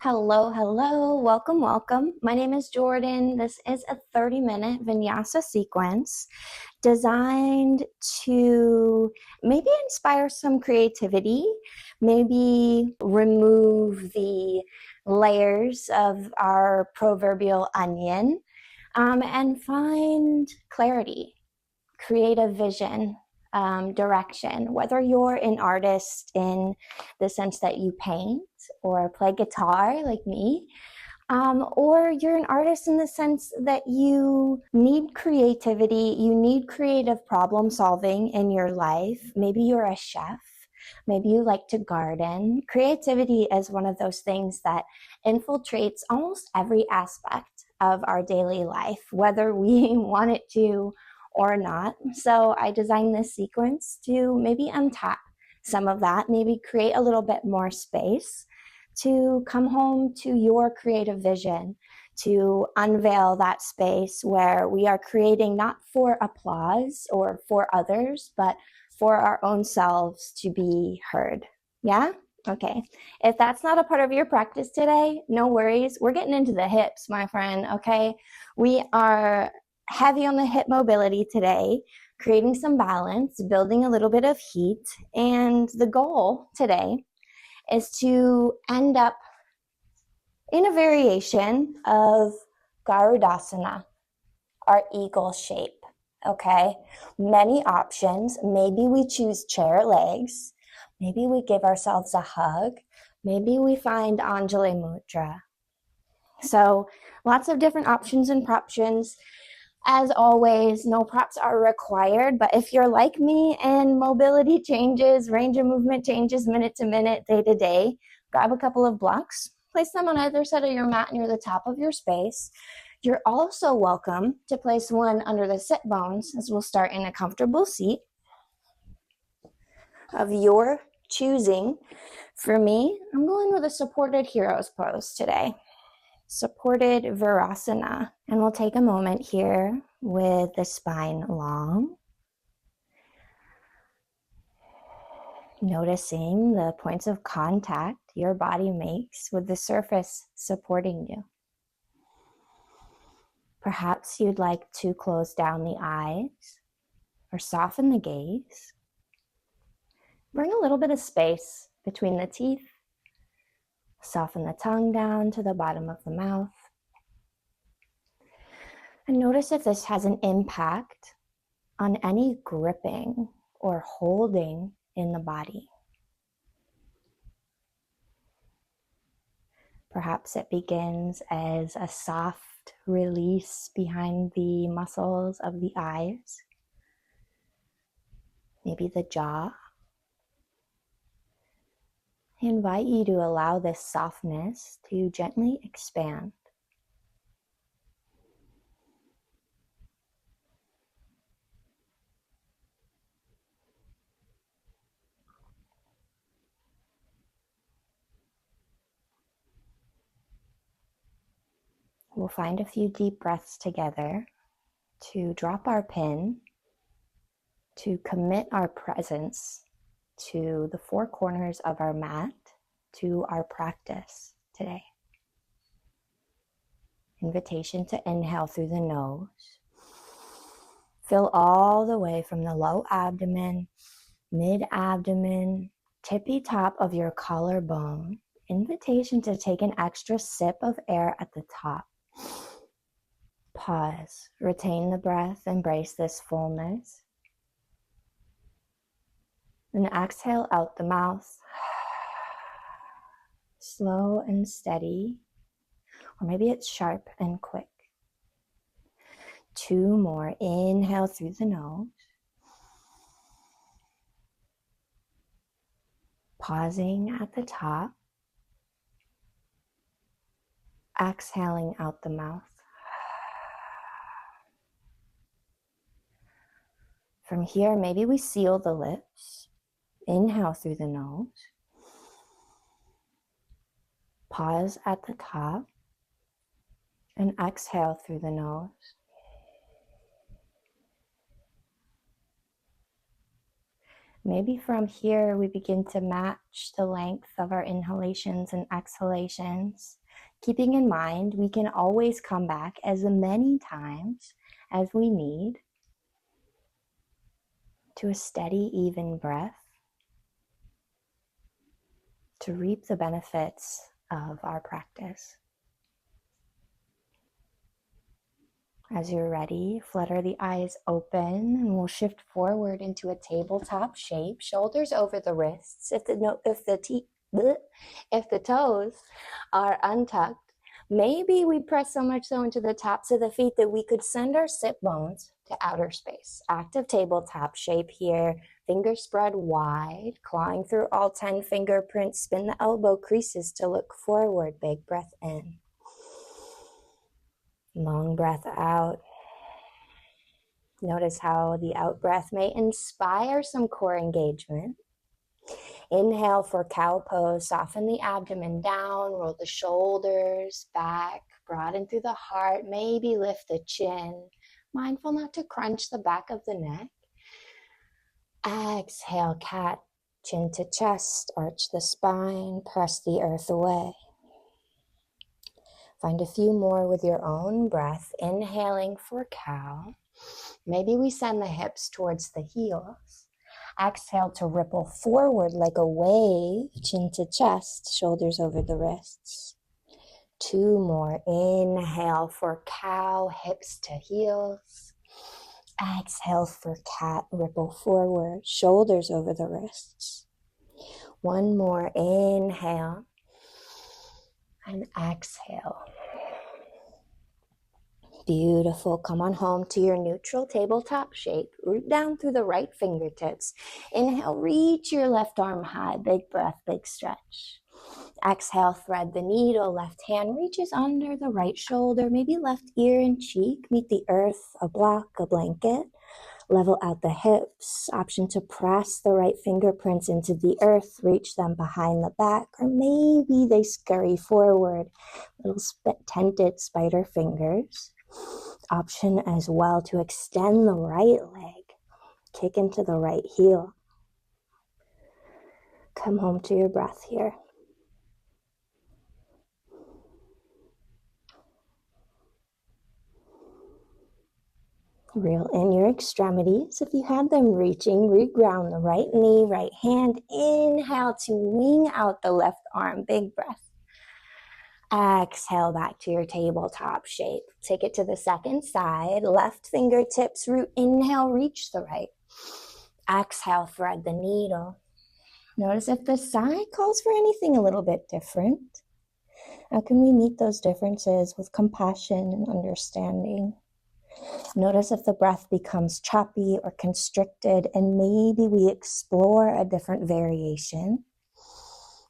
Hello, hello, welcome, welcome. My name is Jordan. This is a 30-minute Vinyasa sequence designed to maybe inspire some creativity, maybe remove the layers of our proverbial onion, and find clarity, creative vision, direction. Whether you're an artist in the sense that you paint or play guitar like me, or you're an artist in the sense that you need creativity, you need creative problem solving in your life. Maybe you're a chef. Maybe you like to garden. Creativity is one of those things that infiltrates almost every aspect of our daily life, whether we want it to or not. So I designed this sequence to maybe untap some of that, maybe create a little bit more space to come home to your creative vision, to unveil that space where we are creating not for applause or for others, but for our own selves to be heard. Yeah? Okay. If that's not a part of your practice today, no worries. We're getting into the hips, my friend. Okay. We are heavy on the hip mobility today, creating some balance, building a little bit of heat. And the goal today is to end up in a variation of Garudasana, our eagle shape. Okay, many options. Maybe we choose chair legs. Maybe we give ourselves a hug. Maybe we find Anjali Mudra. So lots of different options and proptions. As always, no props are required, but if you're like me and mobility changes, range of movement changes minute to minute, day to day, grab a couple of blocks, place them on either side of your mat near the top of your space. You're also welcome to place one under the sit bones, as we'll start in a comfortable seat of your choosing. For me, I'm going with a supported hero's pose today. Supported Virasana. And we'll take a moment here with the spine long, noticing the points of contact your body makes with the surface supporting you. Perhaps you'd like to close down the eyes or soften the gaze. Bring a little bit of space between the teeth. Soften the tongue down to the bottom of the mouth. And notice if this has an impact on any gripping or holding in the body. Perhaps it begins as a soft release behind the muscles of the eyes, maybe the jaw. I invite you to allow this softness to gently expand. We'll find a few deep breaths together to drop our pin, to commit our presence to the four corners of our mat, to our practice today. Invitation to inhale through the nose. Fill all the way from the low abdomen, mid-abdomen, tippy top of your collarbone. Invitation to take an extra sip of air at the top. Pause, retain the breath, embrace this fullness. Then exhale out the mouth. Slow and steady, or maybe it's sharp and quick. 2 more. Inhale through the nose. Pausing at the top. Exhaling out the mouth. From here, maybe we seal the lips. Inhale through the nose. Pause at the top. And exhale through the nose. Maybe from here we begin to match the length of our inhalations and exhalations, keeping in mind we can always come back as many times as we need to a steady, even breath to reap the benefits of our practice. As you're ready, flutter the eyes open and we'll shift forward into a tabletop shape, shoulders over the wrists. If the toes are untucked, maybe we press so much so into the tops of the feet that we could send our sit bones to outer space. Active tabletop shape here, fingers spread wide, clawing through all 10 fingerprints, spin the elbow creases to look forward, big breath in. Long breath out. Notice how the out breath may inspire some core engagement. Inhale for cow pose, soften the abdomen down, roll the shoulders back, broaden through the heart, maybe lift the chin. Mindful not to crunch the back of the neck. Exhale, cat, chin to chest, arch the spine, press the earth away. Find a few more with your own breath. Inhaling for cow. Maybe we send the hips towards the heels. Exhale to ripple forward like a wave, chin to chest, shoulders over the wrists. 2 more. Inhale for cow, hips to heels. Exhale for cat, ripple forward, shoulders over the wrists. 1 more. Inhale and exhale. Beautiful. Come on home to your neutral tabletop shape. Root down through the right fingertips. Inhale, reach your left arm high. Big breath, big stretch. Exhale, thread the needle. Left hand reaches under the right shoulder. Maybe left ear and cheek. Meet the earth, a block, a blanket. Level out the hips. Option to press the right fingerprints into the earth. Reach them behind the back. Or maybe they scurry forward. Little tented spider fingers. Option as well to extend the right leg. Kick into the right heel. Come home to your breath here. Reel in your extremities. If you had them reaching, reground the right knee, right hand. Inhale to wing out the left arm. Big breath. Exhale back to your tabletop shape. Take it to the second side. Left fingertips root. Inhale, reach the right. Exhale, thread the needle. Notice if the side calls for anything a little bit different. How can we meet those differences with compassion and understanding? Notice if the breath becomes choppy or constricted, and maybe we explore a different variation,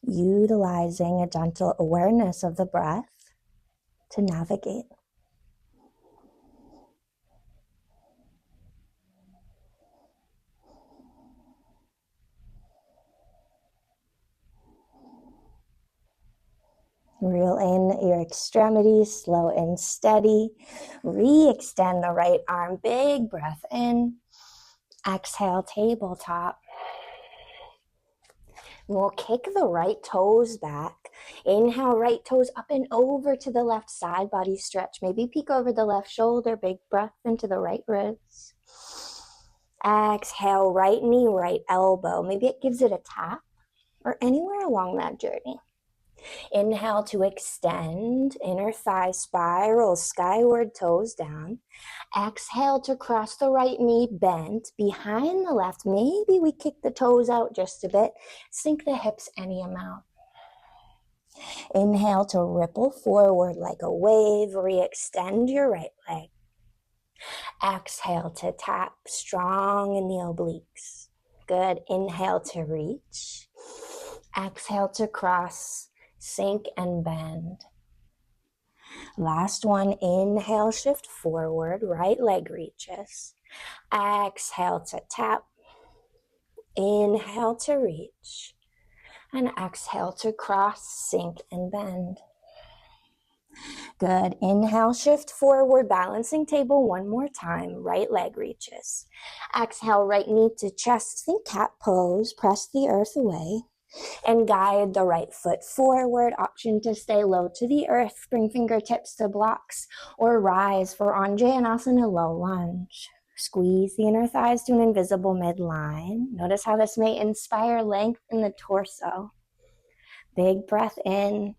utilizing a gentle awareness of the breath to navigate. Reel in your extremities, slow and steady. Re-extend the right arm, big breath in. Exhale, tabletop. We'll kick the right toes back. Inhale, right toes up and over to the left side, body stretch. Maybe peek over the left shoulder, big breath into the right ribs. Exhale, right knee, right elbow. Maybe it gives it a tap or anywhere along that journey. Inhale to extend, inner thigh spiral skyward, toes down. Exhale to cross the right knee, bent behind the left. Maybe we kick the toes out just a bit. Sink the hips any amount. Inhale to ripple forward like a wave. Re-extend your right leg. Exhale to tap strong in the obliques. Good. Inhale to reach. Exhale to cross. Sink and bend. Last one, inhale, shift forward, right leg reaches. Exhale to tap. Inhale to reach. And exhale to cross, sink and bend. Good. Inhale, shift forward, balancing table one more time. Right leg reaches. Exhale, right knee to chest. Think cat pose. Press the earth away and guide the right foot forward. Option to stay low to the earth. Bring fingertips to blocks or rise for Anjaneyasana low lunge. Squeeze the inner thighs to an invisible midline. Notice how this may inspire length in the torso. Big breath in.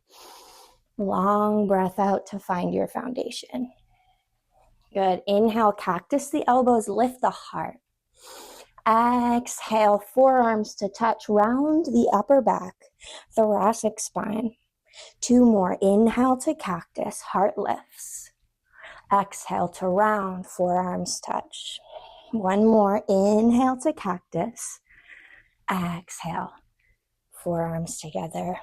Long breath out to find your foundation. Good. Inhale, cactus the elbows, lift the heart. Exhale, forearms to touch, round the upper back, thoracic spine. 2 more. Inhale to cactus, heart lifts. Exhale to round, forearms touch. 1 more. Inhale to cactus. Exhale, forearms together.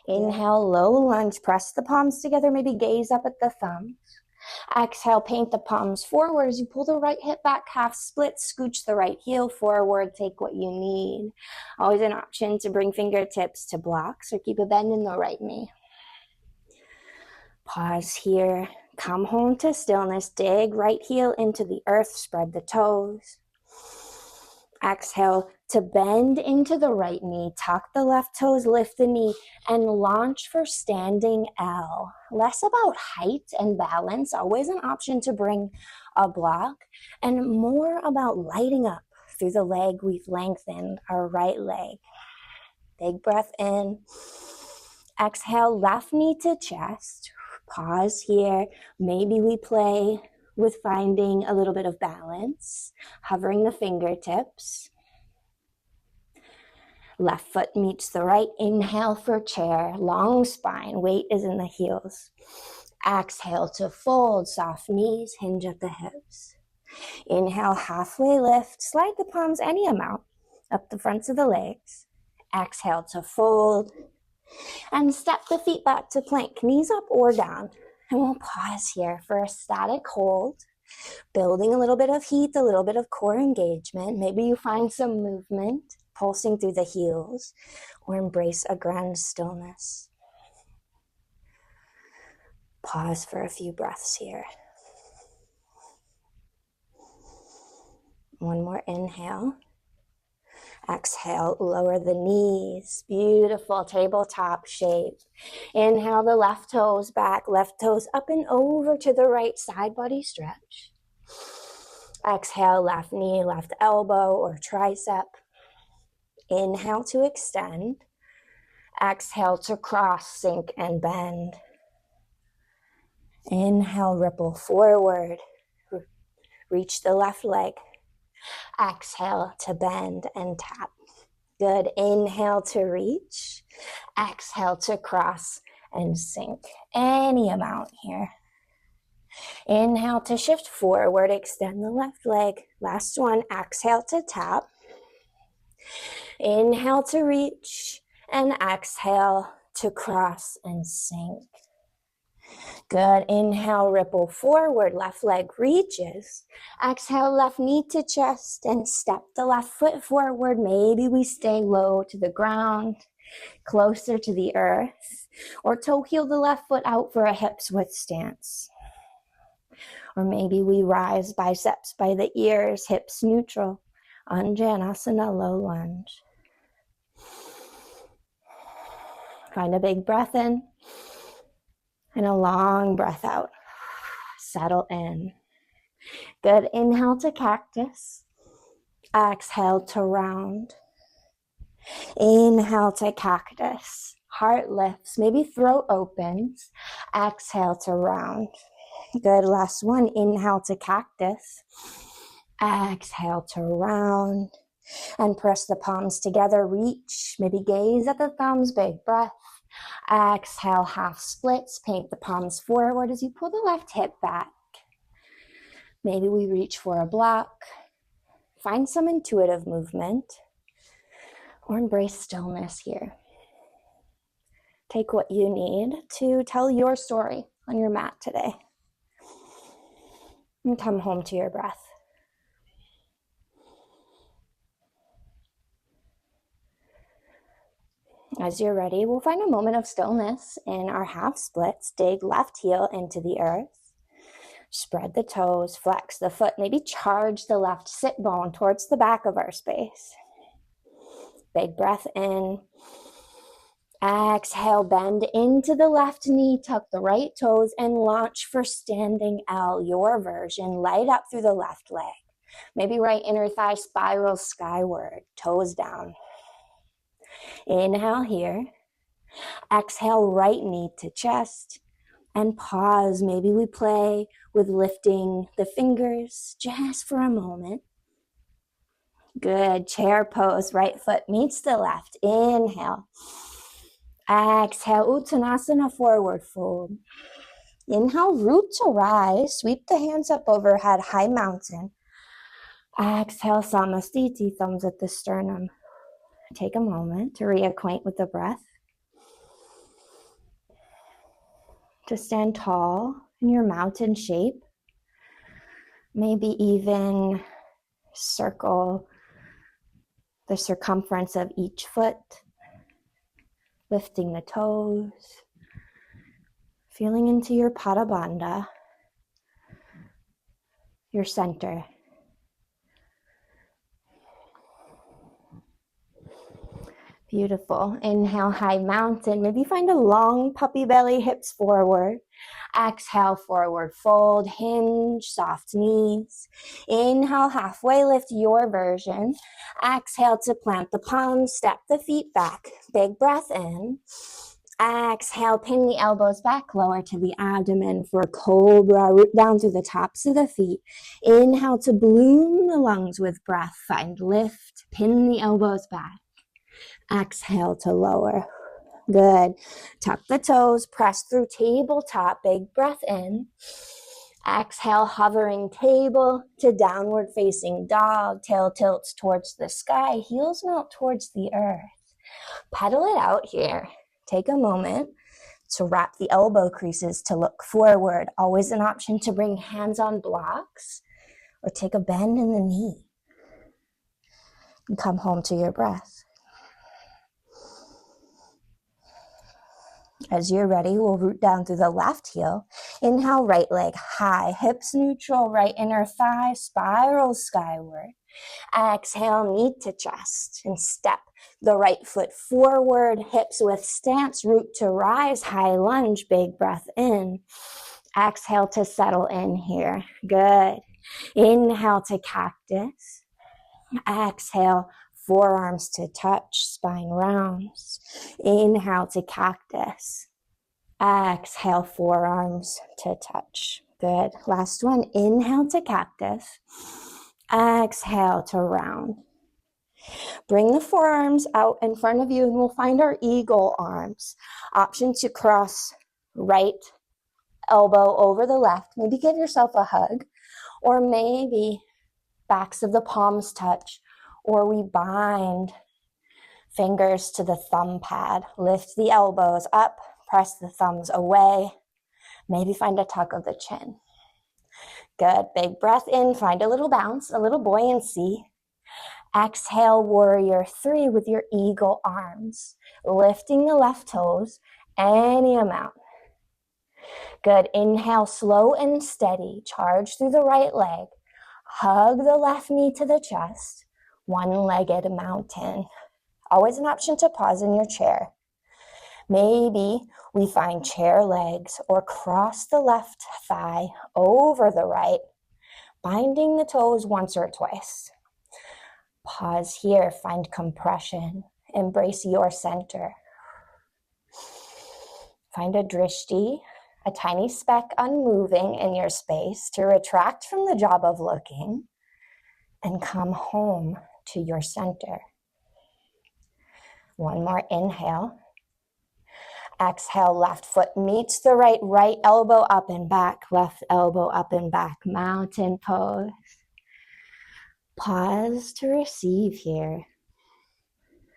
Inhale, low lunge, press the palms together, maybe gaze up at the thumbs. Exhale, paint the palms forward as you pull the right hip back, half split, scooch the right heel forward, take what you need. Always an option to bring fingertips to blocks or keep a bend in the right knee. Pause here, come home to stillness, dig right heel into the earth, spread the toes. Exhale to bend into the right knee, tuck the left toes, lift the knee, and launch for standing L. Less about height and balance, always an option to bring a block, and more about lighting up through the leg we've lengthened, our right leg. Big breath in. Exhale, left knee to chest. Pause here. Maybe we play with finding a little bit of balance, hovering the fingertips. Left foot meets the right. Inhale for chair, long spine, weight is in the heels. Exhale to fold, soft knees, hinge at the hips. Inhale, halfway lift, slide the palms any amount up the fronts of the legs. Exhale to fold and step the feet back to plank, knees up or down. And we'll pause here for a static hold, building a little bit of heat, a little bit of core engagement. Maybe you find some movement pulsing through the heels, or embrace a grand stillness. Pause for a few breaths here. 1 more inhale. Exhale, lower the knees. Beautiful tabletop shape. Inhale the left toes back, left toes up and over to the right side, body stretch. Exhale, left knee, left elbow or tricep. Inhale to extend. Exhale to cross, sink, and bend. Inhale, ripple forward. Reach the left leg. Exhale to bend and tap. Good. Inhale to reach. Exhale to cross and sink. Any amount here. Inhale to shift forward. Extend the left leg. Last one. Exhale to tap. Inhale to reach. And exhale to cross and sink. Good. Inhale, ripple forward. Left leg reaches. Exhale, left knee to chest and step the left foot forward. Maybe we stay low to the ground, closer to the earth, or toe heel the left foot out for a hips width stance. Or maybe we rise, biceps by the ears, hips neutral. Anjaneyasana, low lunge. Find a big breath in. And a long breath out. Settle in. Good. Inhale to cactus. Exhale to round. Inhale to cactus. Heart lifts. Maybe throat opens. Exhale to round. Good. Last one. Inhale to cactus. Exhale to round. And press the palms together. Reach. Maybe gaze at the thumbs. Big breath. Exhale, half splits. Paint the palms forward as you pull the left hip back. Maybe we reach for a block. Find some intuitive movement or embrace stillness here. Take what you need to tell your story on your mat today. And come home to your breath. As you're ready, we'll find a moment of stillness in our half splits. Dig left heel into the earth. Spread the toes, flex the foot, maybe charge the left sit bone towards the back of our space. Big breath in. Exhale, bend into the left knee, tuck the right toes, and launch for standing L, your version. Light up through the left leg. Maybe right inner thigh spirals skyward, toes down. Inhale here. Exhale, right knee to chest. And pause. Maybe we play with lifting the fingers just for a moment. Good. Chair pose. Right foot meets the left. Inhale. Exhale. Uttanasana, forward fold. Inhale, root to rise. Sweep the hands up overhead, high mountain. Exhale, Samastiti, thumbs at the sternum. Take a moment to reacquaint with the breath. To stand tall in your mountain shape. Maybe even circle the circumference of each foot. Lifting the toes. Feeling into your Pada Bandha, your center. Beautiful. Inhale, high mountain. Maybe find a long puppy belly, hips forward. Exhale, forward fold, hinge, soft knees. Inhale, halfway lift, your version. Exhale to plant the palms, step the feet back. Big breath in. Exhale, pin the elbows back, lower to the abdomen for cobra. Root down through the tops of the feet. Inhale to bloom the lungs with breath. Find lift, pin the elbows back. Exhale to lower. Good. Tuck the toes, press through tabletop. Big breath in. Exhale, hovering table to downward facing dog. Tail tilts towards the sky. Heels melt towards the earth. Pedal it out here. Take a moment to wrap the elbow creases to look forward. Always an option to bring hands on blocks or take a bend in the knee. And come home to your breath. As you're ready, we'll root down through the left heel. Inhale, right leg high, hips neutral, right inner thigh spirals skyward. Exhale, knee to chest and step the right foot forward, hips with stance, root to rise, high lunge, big breath in. Exhale to settle in here. Good. Inhale to cactus. Exhale, forearms to touch, spine rounds. Inhale to cactus. Exhale, forearms to touch. Good. Last one. Inhale to cactus. Exhale to round. Bring the forearms out in front of you and we'll find our eagle arms. Option to cross right elbow over the left. Maybe give yourself a hug. Or maybe backs of the palms touch. Or we bind fingers to the thumb pad. Lift the elbows up. Press the thumbs away. Maybe find a tuck of the chin. Good. Big breath in. Find a little bounce, a little buoyancy. Exhale, warrior three with your eagle arms. Lifting the left toes any amount. Good. Inhale, slow and steady. Charge through the right leg. Hug the left knee to the chest. One-legged mountain. Always an option to pause in your chair. Maybe we find chair legs or cross the left thigh over the right, binding the toes once or twice. Pause here, find compression, embrace your center. Find a drishti, a tiny speck unmoving in your space to retract from the job of looking and come home to your center. One more inhale. Exhale, left foot meets the right, right elbow up and back, left elbow up and back, mountain pose. Pause to receive here.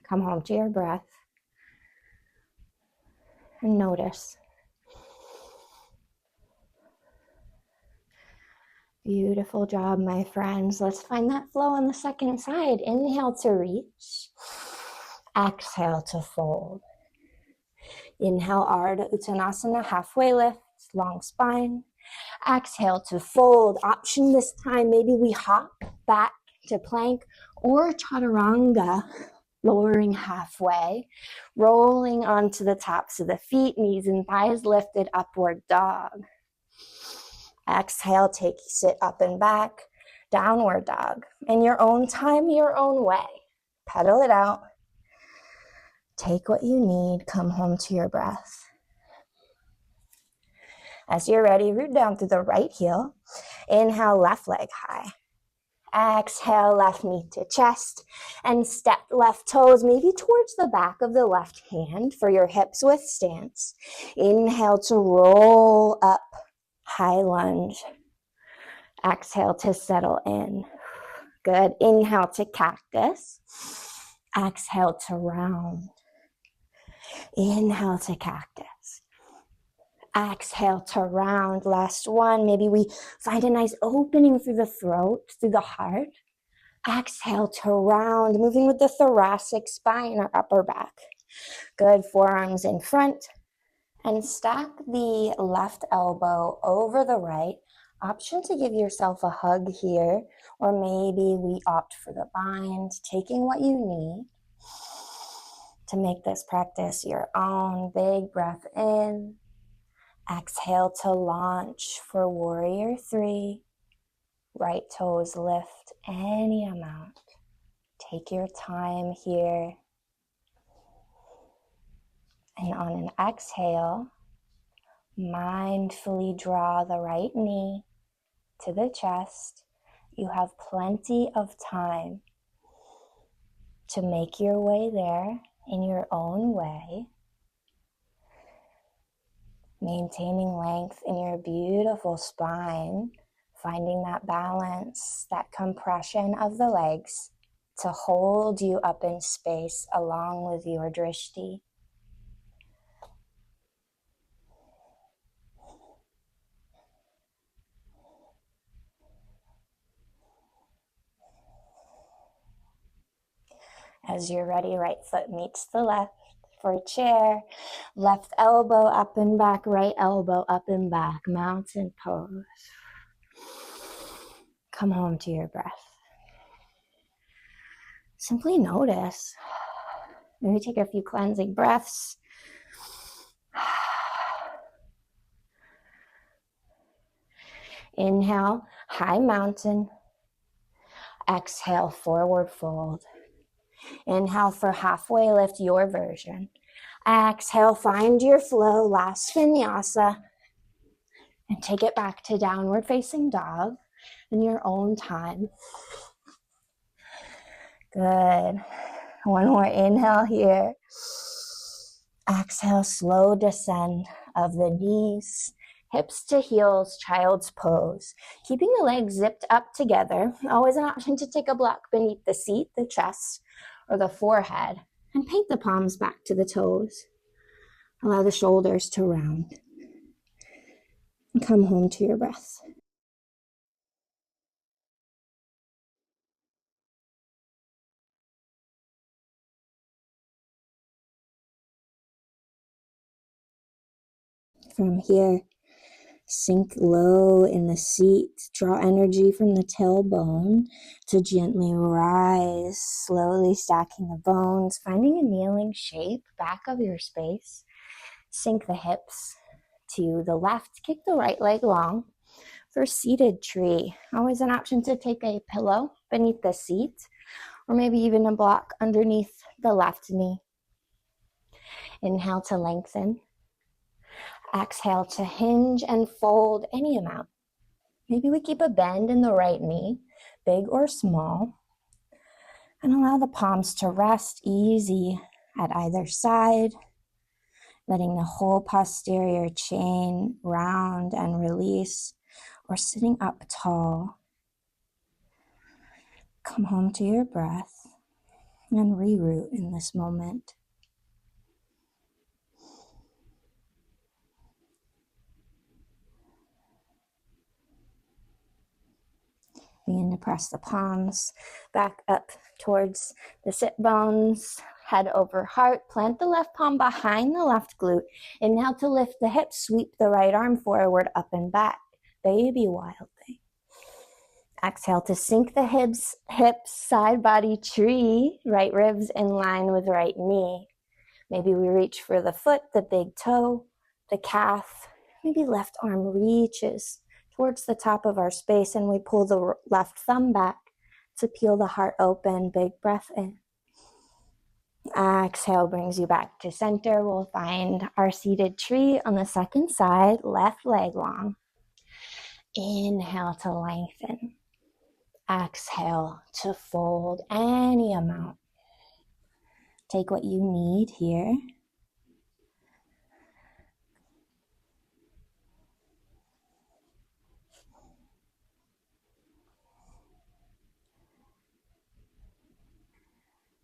Come home to your breath and notice. Beautiful job, my friends. Let's find that flow on the second side. Inhale to reach. Exhale to fold. Inhale, Ardha Uttanasana, halfway lift, long spine. Exhale to fold. Option this time, maybe we hop back to plank or chaturanga, lowering halfway, rolling onto the tops of the feet, knees and thighs lifted, upward dog. Exhale, sit up and back, downward dog. In your own time, your own way. Pedal it out. Take what you need, come home to your breath. As you're ready, root down through the right heel. Inhale, left leg high. Exhale, left knee to chest. And step left toes maybe towards the back of the left hand for your hips width stance. Inhale to roll up, high lunge. Exhale to settle in. Good. Inhale to cactus. Exhale to round. Inhale to cactus. Exhale to round. Last one. Maybe we find a nice opening through the throat, through the heart. Exhale to round, moving with the thoracic spine or upper back. Good. Forearms in front. And stack the left elbow over the right. Option to give yourself a hug here, or maybe we opt for the bind, taking what you need to make this practice your own. Big breath in. Exhale to launch for warrior 3. Right toes lift any amount. Take your time here. And on an exhale, mindfully draw the right knee to the chest. You have plenty of time to make your way there in your own way. Maintaining length in your beautiful spine, finding that balance, that compression of the legs to hold you up in space along with your drishti. As you're ready, right foot meets the left for a chair. Left elbow up and back, right elbow up and back. Mountain pose. Come home to your breath. Simply notice. Maybe take a few cleansing breaths. Inhale, high mountain. Exhale, forward fold. Inhale for halfway lift, your version. Exhale, find your flow, last vinyasa. And take it back to downward facing dog in your own time. Good. One more inhale here. Exhale, slow descend of the knees, hips to heels, child's pose. Keeping the legs zipped up together. Always an option to take a block beneath the seat, the chest, or the forehead. And paint the palms back to the toes. Allow the shoulders to round. And come home to your breath. From here, sink low in the seat. Draw energy from the tailbone to gently rise, slowly stacking the bones, finding a kneeling shape, back of your space. Sink the hips to the left, kick the right leg long. For seated tree, always an option to take a pillow beneath the seat, or maybe even a block underneath the left knee. Inhale to lengthen. Exhale to hinge and fold any amount. Maybe we keep a bend in the right knee, big or small, and allow the palms to rest easy at either side, letting the whole posterior chain round and release, or sitting up tall. Come home to your breath and reroute in this moment. Begin to press the palms back up towards the sit bones, head over heart. Plant the left palm behind the left glute. Inhale to lift the hips, sweep the right arm forward, up and back. Baby wild thing. Exhale to sink the hips, side body tree, right ribs in line with right knee. Maybe we reach for the foot, the big toe, the calf. Maybe left arm reaches towards the top of our space and we pull the left thumb back to peel the heart open. Big breath in. Exhale brings you back to center. We'll find our seated tree on the second side, left leg long. Inhale to lengthen. Exhale to fold any amount. Take what you need here.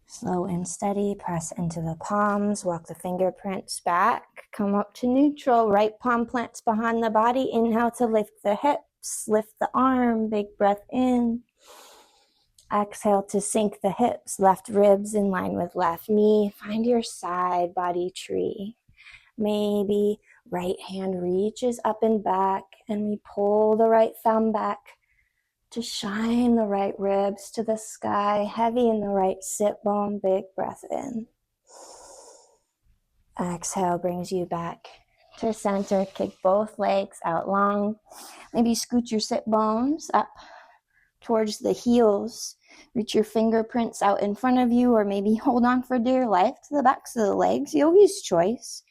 Slow and steady, press into the palms, walk the fingerprints back, come up to neutral, right palm plants behind the body. Inhale to lift the hips, lift the arm, big breath in. Exhale to sink the hips, left ribs in line with left knee. Find your side body tree. Maybe right hand reaches up and back and we pull the right thumb back to shine the right ribs to the sky, heavy in the right sit bone, big breath in. Exhale brings you back to center. Kick both legs out long. Maybe scoot your sit bones up towards the heels. Reach your fingerprints out in front of you, or maybe hold on for dear life to the backs of the legs, yogi's choice.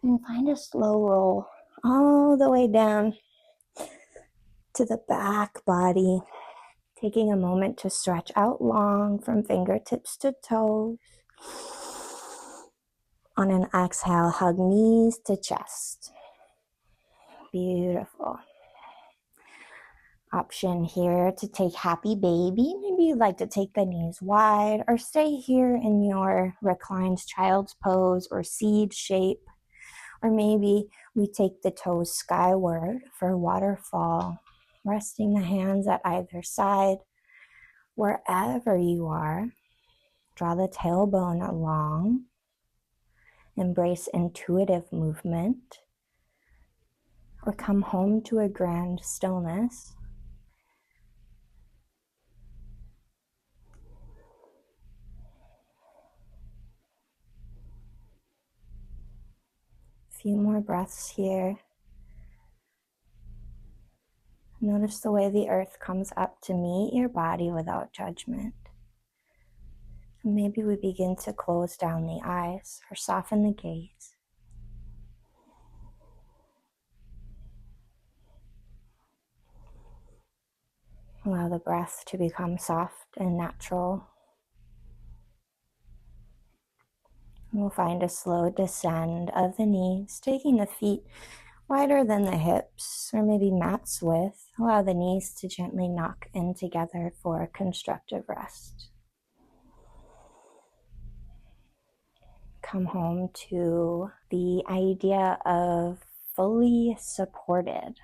And find a slow roll all the way down to the back body. Taking a moment to stretch out long from fingertips to toes. On an exhale, hug knees to chest. Beautiful. Option here to take happy baby. Maybe you'd like to take the knees wide or stay here in your reclined child's pose or seed shape. Or maybe we take the toes skyward for waterfall, resting the hands at either side. Wherever you are, draw the tailbone along. Embrace intuitive movement. Or come home to a grand stillness. A few more breaths here. Notice the way the earth comes up to meet your body without judgment. And maybe we begin to close down the eyes or soften the gaze. Allow the breath to become soft and natural. And we'll find a slow descend of the knees, taking the feet wider than the hips, or maybe mat's width. Allow the knees to gently knock in together for a constructive rest. Come home to the idea of fully supported,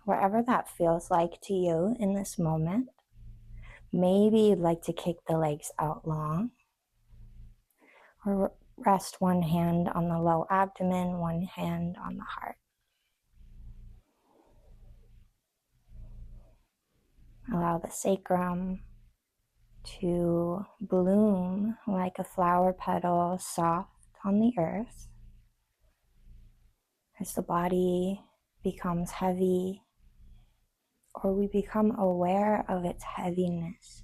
wherever that feels like to you in this moment. Maybe you'd like to kick the legs out long, or rest one hand on the low abdomen, one hand on the heart. Allow the sacrum to bloom like a flower petal, soft on the earth. As the body becomes heavy, or we become aware of its heaviness.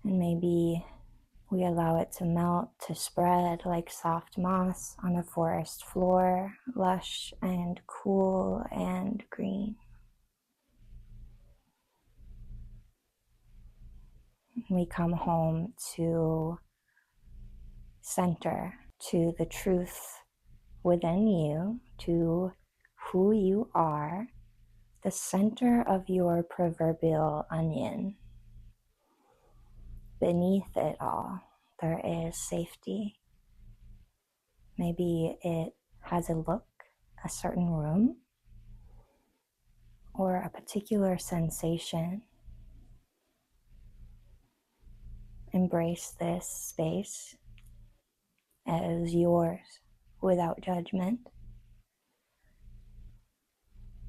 And maybe we allow it to melt, to spread like soft moss on a forest floor, lush and cool and green. We come home to center, to the truth within you, to who you are, the center of your proverbial onion. Beneath it all, there is safety. Maybe it has a look, a certain room or a particular sensation. Embrace this space as yours without judgment,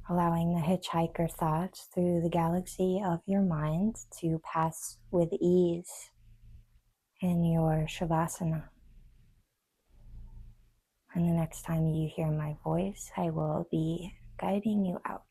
allowing the hitchhiker thoughts through the galaxy of your mind to pass with ease in your Shavasana. And the next time you hear my voice, I will be guiding you out.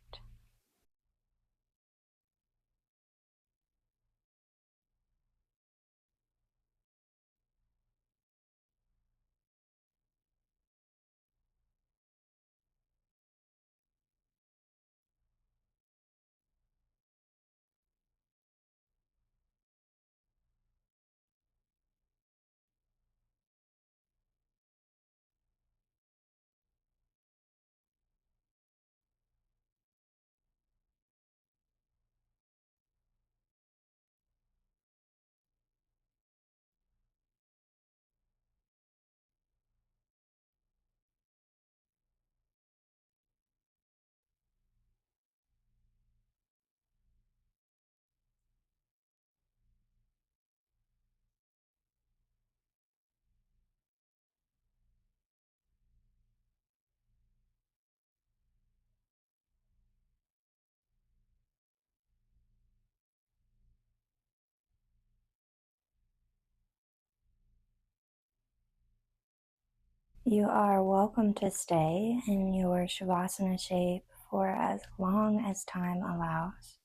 You are welcome to stay in your Shavasana shape for as long as time allows.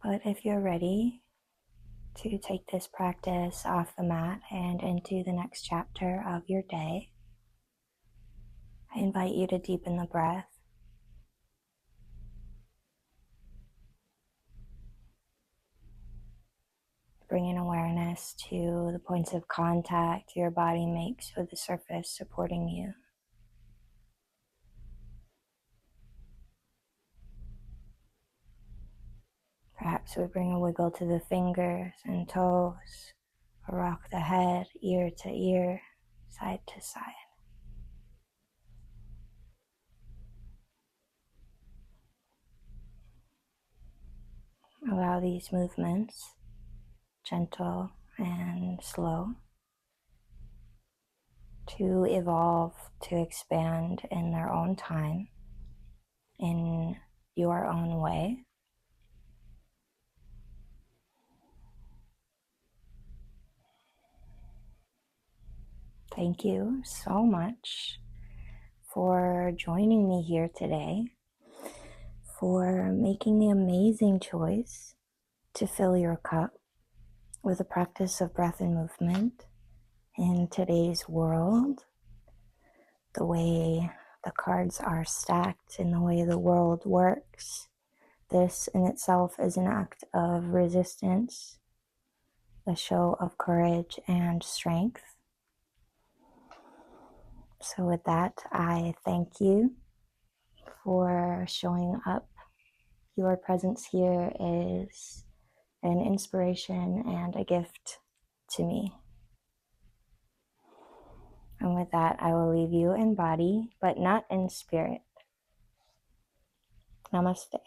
But if you're ready to take this practice off the mat and into the next chapter of your day, I invite you to deepen the breath. Bringing awareness to the points of contact your body makes with the surface supporting you. Perhaps we bring a wiggle to the fingers and toes, or rock the head ear to ear, side to side. Allow these movements, gentle and slow, to evolve, to expand in their own time, in your own way. Thank you so much for joining me here today, for making the amazing choice to fill your cup with a practice of breath and movement in today's world, the way the cards are stacked, in the way the world works. This in itself is an act of resistance, a show of courage and strength. So with that, I thank you for showing up. Your presence here is an inspiration and a gift to me. And with that, I will leave you in body, but not in spirit. Namaste.